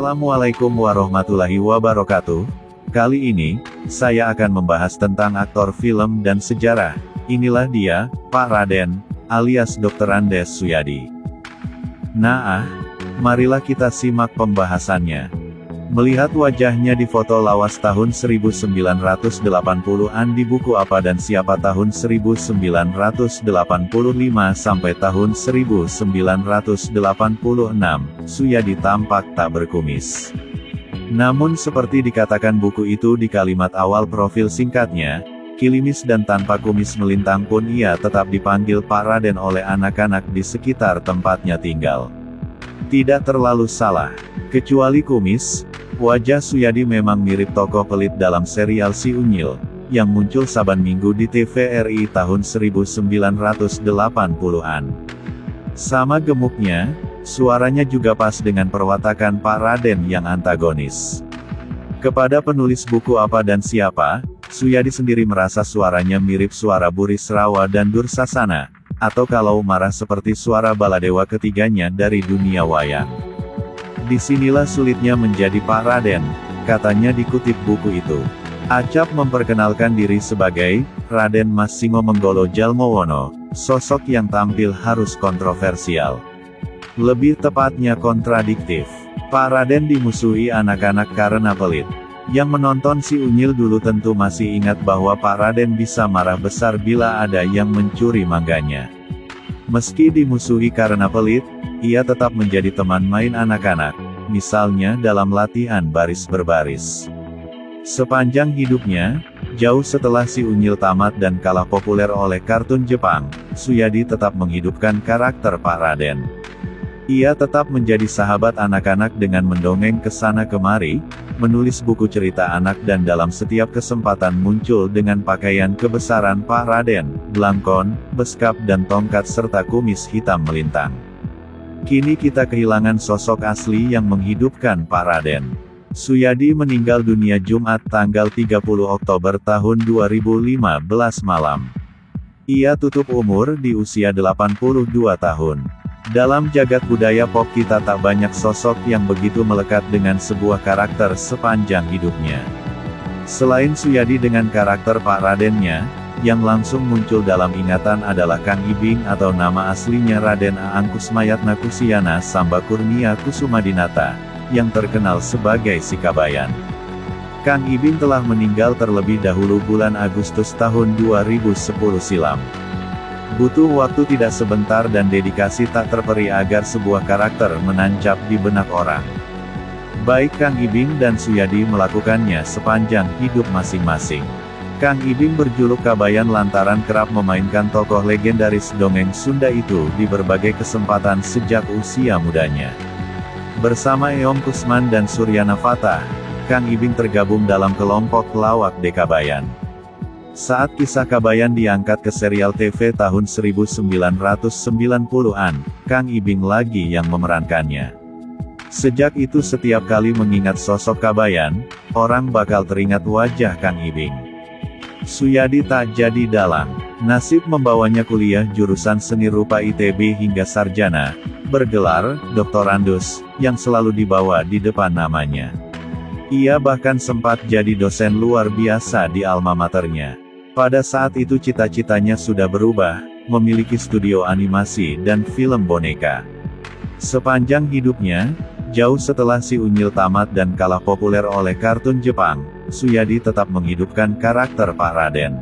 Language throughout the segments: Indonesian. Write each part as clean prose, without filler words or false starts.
Assalamualaikum warahmatullahi wabarakatuh. Kali ini, saya akan membahas tentang aktor film dan sejarah. Inilah dia, Pak Raden, alias Dr. Andes Suyadi. Nah, marilah kita simak pembahasannya. Melihat wajahnya di foto lawas tahun 1980-an di buku Apa dan Siapa tahun 1985 sampai tahun 1986, Suyadi tampak tak berkumis. Namun seperti dikatakan buku itu di kalimat awal profil singkatnya, kilimis dan tanpa kumis melintang pun ia tetap dipanggil Pak Raden oleh anak-anak di sekitar tempatnya tinggal. Tidak terlalu salah, kecuali kumis. Wajah Suyadi memang mirip tokoh pelit dalam serial Si Unyil, yang muncul saban minggu di TVRI tahun 1980-an. Sama gemuknya, suaranya juga pas dengan perwatakan Pak Raden yang antagonis. Kepada penulis buku Apa dan Siapa, Suyadi sendiri merasa suaranya mirip suara Burisrawa dan Dursasana, atau kalau marah seperti suara Baladewa ketiganya dari dunia wayang. Disinilah sulitnya menjadi Pak Raden, katanya dikutip buku itu. Acap memperkenalkan diri sebagai Raden Mas Singo Menggolo Jalmowono, sosok yang tampil harus kontroversial. Lebih tepatnya kontradiktif. Pak Raden dimusuhi anak-anak karena pelit. Yang menonton Si Unyil dulu tentu masih ingat bahwa Pak Raden bisa marah besar bila ada yang mencuri mangganya. Meski dimusuhi karena pelit, ia tetap menjadi teman main anak-anak, misalnya dalam latihan baris berbaris. Sepanjang hidupnya, jauh setelah Si Unyil tamat dan kalah populer oleh kartun Jepang, Suyadi tetap menghidupkan karakter Pak Raden. Ia tetap menjadi sahabat anak-anak dengan mendongeng kesana kemari, menulis buku cerita anak dan dalam setiap kesempatan muncul dengan pakaian kebesaran Pak Raden, belangkon, beskap dan tongkat serta kumis hitam melintang. Kini kita kehilangan sosok asli yang menghidupkan Pak Raden. Suyadi meninggal dunia Jumat tanggal 30 Oktober tahun 2015 malam. Ia tutup umur di usia 82 tahun. Dalam jagat budaya pop kita tak banyak sosok yang begitu melekat dengan sebuah karakter sepanjang hidupnya. Selain Suyadi dengan karakter Pak Radennya, yang langsung muncul dalam ingatan adalah Kang Ibing atau nama aslinya Raden Aang Kusmayatna Kusyana Samba Kurnia Kusumadinata, yang terkenal sebagai Si Kabayan. Kang Ibing telah meninggal terlebih dahulu bulan Agustus tahun 2010 silam. Butuh waktu tidak sebentar dan dedikasi tak terperi agar sebuah karakter menancap di benak orang. Baik Kang Ibing dan Suyadi melakukannya sepanjang hidup masing-masing. Kang Ibing berjuluk Kabayan lantaran kerap memainkan tokoh legendaris dongeng Sunda itu di berbagai kesempatan sejak usia mudanya. Bersama Eom Kusman dan Suryana Fatah, Kang Ibing tergabung dalam kelompok pelawak De Kabayan. Saat kisah Kabayan diangkat ke serial TV tahun 1990-an, Kang Ibing lagi yang memerankannya. Sejak itu setiap kali mengingat sosok Kabayan, orang bakal teringat wajah Kang Ibing. Suyadi tak jadi dalang. Nasib membawanya kuliah jurusan seni rupa ITB hingga sarjana, bergelar doktorandus, yang selalu dibawa di depan namanya. Ia bahkan sempat jadi dosen luar biasa di alma maternya. Pada saat itu cita-citanya sudah berubah, memiliki studio animasi dan film boneka. Sepanjang hidupnya, jauh setelah Si Unyil tamat dan kalah populer oleh kartun Jepang, Suyadi tetap menghidupkan karakter Pak Raden.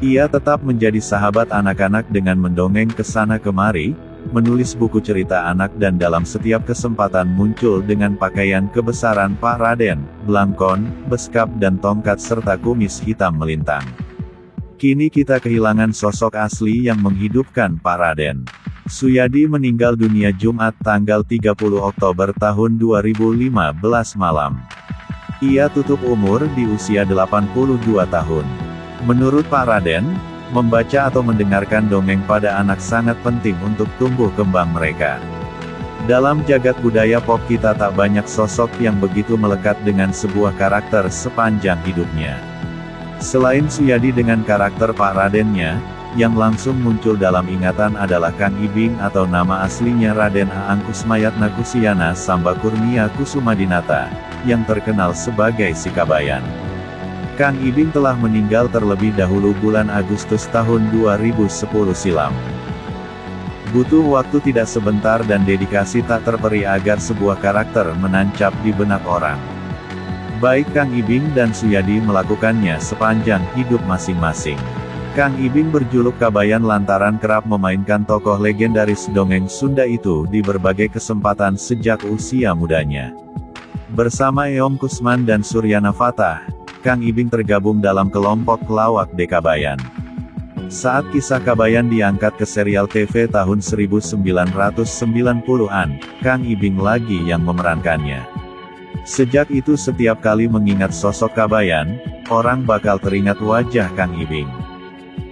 Ia tetap menjadi sahabat anak-anak dengan mendongeng kesana kemari, menulis buku cerita anak dan dalam setiap kesempatan muncul dengan pakaian kebesaran Pak Raden, belangkon, beskap dan tongkat serta kumis hitam melintang. Kini kita kehilangan sosok asli yang menghidupkan Pak Raden. Suyadi meninggal dunia Jumat tanggal 30 Oktober tahun 2015 malam. Ia tutup umur di usia 82 tahun. Menurut Pak Raden, membaca atau mendengarkan dongeng pada anak sangat penting untuk tumbuh kembang mereka. Dalam jagat budaya pop kita tak banyak sosok yang begitu melekat dengan sebuah karakter sepanjang hidupnya. Selain Suyadi dengan karakter Pak Radennya, yang langsung muncul dalam ingatan adalah Kang Ibing atau nama aslinya Raden Aang Kusmayatna Kusyana Samba Kurnia Kusumadinata, yang terkenal sebagai Si Kabayan. Kang Ibing telah meninggal terlebih dahulu bulan Agustus tahun 2010 silam. Butuh waktu tidak sebentar dan dedikasi tak terperi agar sebuah karakter menancap di benak orang. Baik Kang Ibing dan Suyadi melakukannya sepanjang hidup masing-masing. Kang Ibing berjuluk Kabayan lantaran kerap memainkan tokoh legendaris dongeng Sunda itu di berbagai kesempatan sejak usia mudanya. Bersama Eom Kusman dan Suryana Fatah, Kang Ibing tergabung dalam kelompok pelawak De Kabayan. Saat kisah Kabayan diangkat ke serial TV tahun 1990-an, Kang Ibing lagi yang memerankannya. Sejak itu setiap kali mengingat sosok Kabayan, orang bakal teringat wajah Kang Ibing.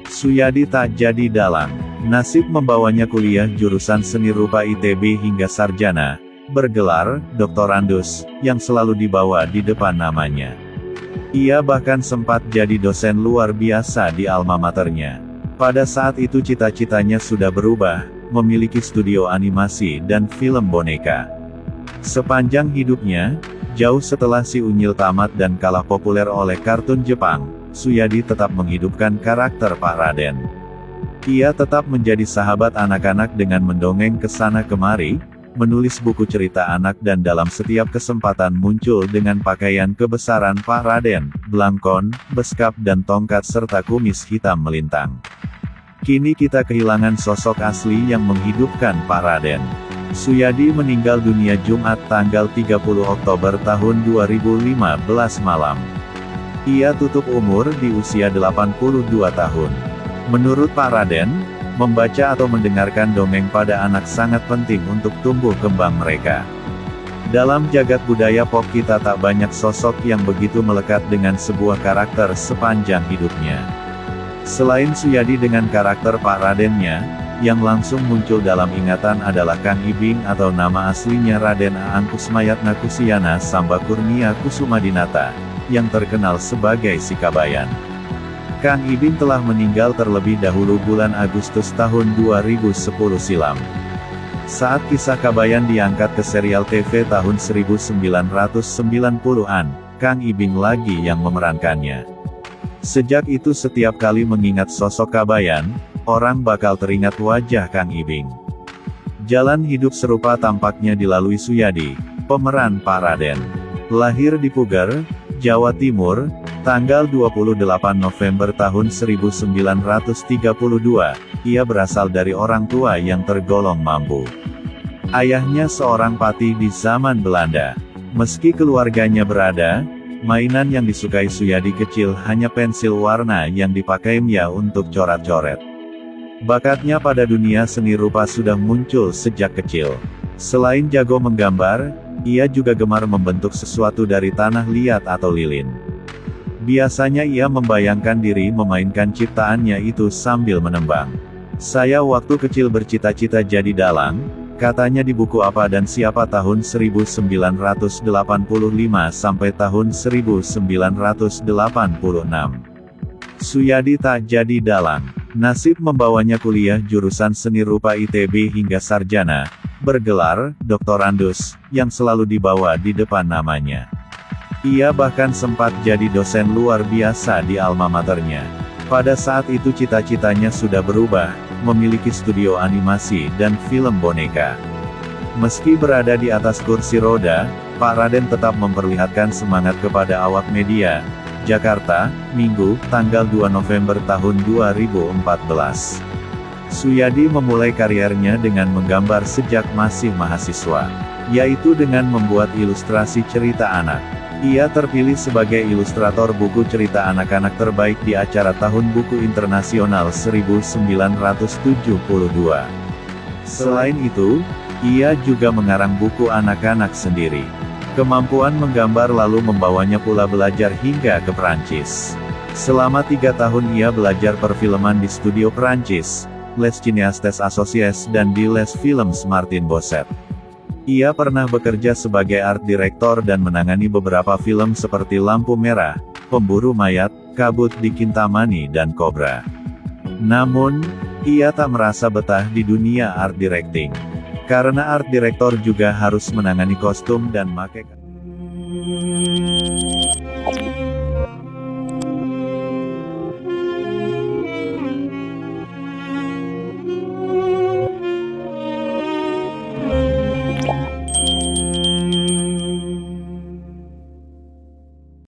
Suyadi tak jadi dalang. Nasib membawanya kuliah jurusan seni rupa ITB hingga sarjana, bergelar doktorandus, yang selalu dibawa di depan namanya. Ia bahkan sempat jadi dosen luar biasa di alma maternya. Pada saat itu cita-citanya sudah berubah, memiliki studio animasi dan film boneka. Sepanjang hidupnya, jauh setelah Si Unyil tamat dan kalah populer oleh kartun Jepang, Suyadi tetap menghidupkan karakter Pak Raden. Ia tetap menjadi sahabat anak-anak dengan mendongeng kesana kemari, menulis buku cerita anak dan dalam setiap kesempatan muncul dengan pakaian kebesaran Pak Raden, belangkon, beskap dan tongkat serta kumis hitam melintang. Kini kita kehilangan sosok asli yang menghidupkan Pak Raden. Suyadi meninggal dunia Jumat tanggal 30 Oktober tahun 2015 malam. Ia tutup umur di usia 82 tahun. Menurut Pak Raden, membaca atau mendengarkan dongeng pada anak sangat penting untuk tumbuh kembang mereka. Dalam jagat budaya pop kita tak banyak sosok yang begitu melekat dengan sebuah karakter sepanjang hidupnya. Selain Suyadi dengan karakter Pak Radennya, yang langsung muncul dalam ingatan adalah Kang Ibing atau nama aslinya Raden Aang Kusmayatna Kusyana Samba Kurnia Kusumadinata, yang terkenal sebagai Si Kabayan. Kang Ibing telah meninggal terlebih dahulu bulan Agustus tahun 2010 silam. Saat kisah Kabayan diangkat ke serial TV tahun 1990-an, Kang Ibing lagi yang memerankannya. Sejak itu setiap kali mengingat sosok Kabayan, orang bakal teringat wajah Kang Ibing. Jalan hidup serupa tampaknya dilalui Suyadi, pemeran Pak Raden. Lahir di Puger, Jawa Timur, tanggal 28 November tahun 1932, ia berasal dari orang tua yang tergolong mampu. Ayahnya seorang patih di zaman Belanda. Meski keluarganya berada, mainan yang disukai Suyadi kecil hanya pensil warna yang dipakainya untuk coret-coret. Bakatnya pada dunia seni rupa sudah muncul sejak kecil. Selain jago menggambar, ia juga gemar membentuk sesuatu dari tanah liat atau lilin. Biasanya ia membayangkan diri memainkan ciptaannya itu sambil menembang. Saya waktu kecil bercita-cita jadi dalang, katanya di buku Apa dan Siapa tahun 1985 sampai tahun 1986. Suyadi tak jadi dalang. Nasib membawanya kuliah jurusan seni rupa ITB hingga sarjana, bergelar doktorandus, yang selalu dibawa di depan namanya. Ia bahkan sempat jadi dosen luar biasa di alma maternya. Pada saat itu cita-citanya sudah berubah, memiliki studio animasi dan film boneka. Meski berada di atas kursi roda, Pak Raden tetap memperlihatkan semangat kepada awak media. Jakarta, Minggu, tanggal 2 November tahun 2014. Suyadi memulai kariernya dengan menggambar sejak masih mahasiswa, yaitu dengan membuat ilustrasi cerita anak. Ia terpilih sebagai ilustrator buku cerita anak-anak terbaik di acara Tahun Buku Internasional 1972. Selain itu, ia juga mengarang buku anak-anak sendiri. Kemampuan menggambar lalu membawanya pula belajar hingga ke Prancis. Selama 3 tahun ia belajar perfilman di studio Prancis, Les Cineastes Associés dan di Les Films Martin Boset. Ia pernah bekerja sebagai art director dan menangani beberapa film seperti Lampu Merah, Pemburu Mayat, Kabut di Kintamani dan Kobra. Namun, ia tak merasa betah di dunia art directing. Karena art director juga harus menangani kostum dan make